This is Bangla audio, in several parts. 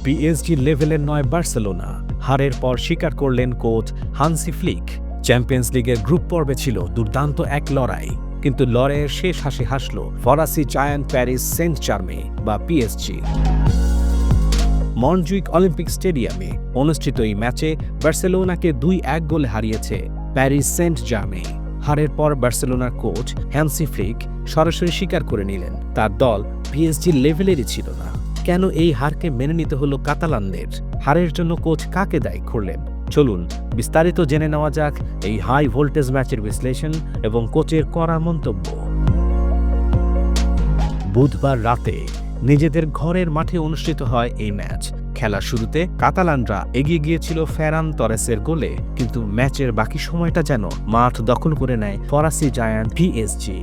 পিএসজি লেভেলের নয় বার্সেলোনা। হারের পর স্বীকার করলেন কোচ হান্সি ফ্লিক। চ্যাম্পিয়ন্স লিগের গ্রুপ পর্বে ছিল দুর্দান্ত এক লড়াই, কিন্তু লড়াইয়ের শেষ হাসি হাসল ফরাসি জায়ান্ট প্যারিস সেন্ট জার্মে বা পিএসজি। মন্টজুইক অলিম্পিক স্টেডিয়ামে অনুষ্ঠিত এই ম্যাচে বার্সেলোনাকে 2-1 গোলে হারিয়েছে প্যারিস সেন্ট জার্মে। হারের পর বার্সেলোনার কোচ হ্যান্সি ফ্লিক সরাসরি স্বীকার করে নিলেন তার দল পিএসজি লেভেলেরই ছিল না। কেন এই হারকে মেনে নিতে হলো কাতালানদের? হারের জন্য কোচ কাকে দায়ী করলেন? চলুন বিস্তারিত জেনে নেওয়া যাক এই হাই ভোল্টেজ ম্যাচের বিশ্লেষণ এবং কোচের কড়া মন্তব্য। বুধবার রাতে নিজেদের ঘরের মাঠে অনুষ্ঠিত হয় এই ম্যাচ। খেলার শুরুতে কাতালানরা এগিয়ে গিয়েছিল ফেরান তরেসের গোলে, কিন্তু ম্যাচের বাকি সময়টা যেন মাঠ দখল করে নেয় ফরাসি জায়ান্ট পিএসজি।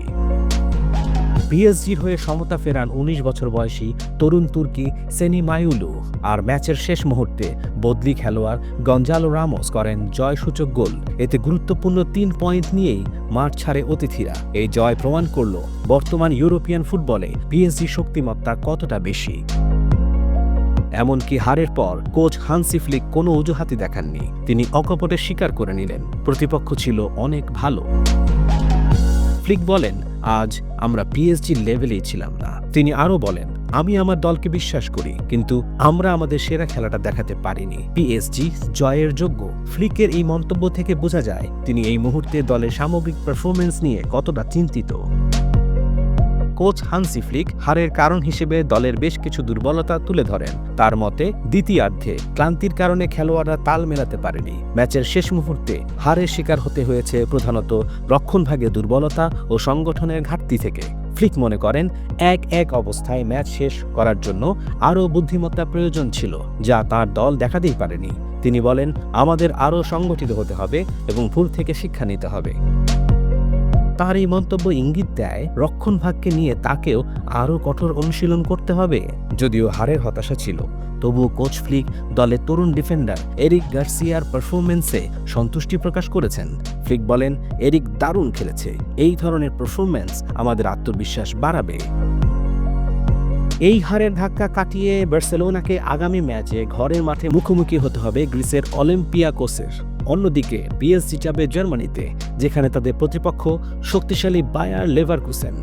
পিএসজির হয়ে সমতা ফেরান 19 বছর বয়সী তরুণ তুর্কি সেনি মাইউলু, আর ম্যাচের শেষ মুহূর্তে বদলি খেলোয়াড় গঞ্জালো রামোস করেন জয়সূচক গোল। এতে গুরুত্বপূর্ণ 3 পয়েন্ট নিয়েই মাঠ ছাড়ে অতিথিরা। এই জয় প্রমাণ করল বর্তমান ইউরোপিয়ান ফুটবলে পিএসজি শক্তিমত্তা কতটা বেশি। এমনকি হারের পর কোচ হান্সি ফ্লিক কোনো অজুহাতই দেখাননি। তিনি অকপটে স্বীকার করে নিলেন প্রতিপক্ষ ছিল অনেক ভালো। ফ্লিক বলেন, আজ আমরা পিএসজি লেভেলেই ছিলাম না। তিনি আরও বলেন, আমি আমার দলকে বিশ্বাস করি, কিন্তু আমরা আমাদের সেরা খেলাটা দেখাতে পারিনি। পিএসজি জয়ের যোগ্য। ফ্লিকের এই মন্তব্য থেকে বোঝা যায় তিনি এই মুহূর্তে দলের সামগ্রিক পারফরম্যান্স নিয়ে কতটা চিন্তিত। কোচ হান্সি ফ্লিক হারের কারণ হিসেবে দলের বেশ কিছু দুর্বলতা তুলে ধরেন। তার মতে দ্বিতীয়ার্ধে ক্লান্তির কারণে খেলোয়াড়রা তাল মেলাতে পারেনি। ম্যাচের শেষ মুহূর্তে হারের শিকার হতে হয়েছে প্রধানত রক্ষণভাগে দুর্বলতা ও সংগঠনের ঘাটতি থেকে। ফ্লিক মনে করেন 1-1 অবস্থায় ম্যাচ শেষ করার জন্য আরও বুদ্ধিমত্তা প্রয়োজন ছিল, যা তার দল দেখাতেই পারেনি। তিনি বলেন, আমাদের আরও সংগঠিত হতে হবে এবং ভুল থেকে শিক্ষা নিতে হবে। তার এই মন্তব্য ইঙ্গিত দেয় রক্ষণভাগকে নিয়ে তাকেও আরও কঠোর অনুশীলন করতে হবে। যদিও হারের হতাশা ছিল, তবুও কোচ ফ্লিক দলের তরুণ ডিফেন্ডার এরিক গার্সিয়ার পারফরম্যান্সে সন্তুষ্টি প্রকাশ করেছেন। ফ্লিক বলেন, এরিক দারুণ খেলেছে। এই ধরনের পারফরম্যান্স আমাদের আত্মবিশ্বাস বাড়াবে। এই হারের ধাক্কা কাটিয়ে বার্সেলোনাকে আগামী ম্যাচে ঘরের মাঠে মুখোমুখি হতে হবে গ্রিসের অলিম্পিয়াকোসের। অন্যদিকে পিএসজি যাবে জার্মানিতে, যেখানে তাদের প্রতিপক্ষ শক্তিশালী বায়ার লেভারকুসেন।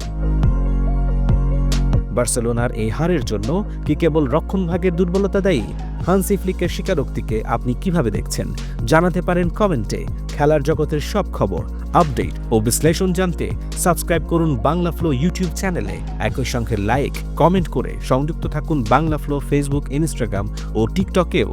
বার্সেলোনার এই হারের জন্য কি কেবল রক্ষণভাগের দুর্বলতা দায়ী? হান্সি ফ্লিকের স্বীকারোক্তিকে আপনি কিভাবে দেখছেন? জানাতে পারেন কমেন্টে। খেলার জগতের সব খবর, আপডেট ও বিশ্লেষণ জানতে সাবস্ক্রাইব করুন বাংলা ফ্লো ইউটিউব চ্যানেলে। একই সঙ্গে লাইক, কমেন্ট করে সংযুক্ত থাকুন বাংলা ফ্লো ফেসবুক, ইনস্টাগ্রাম ও টিকটকেও।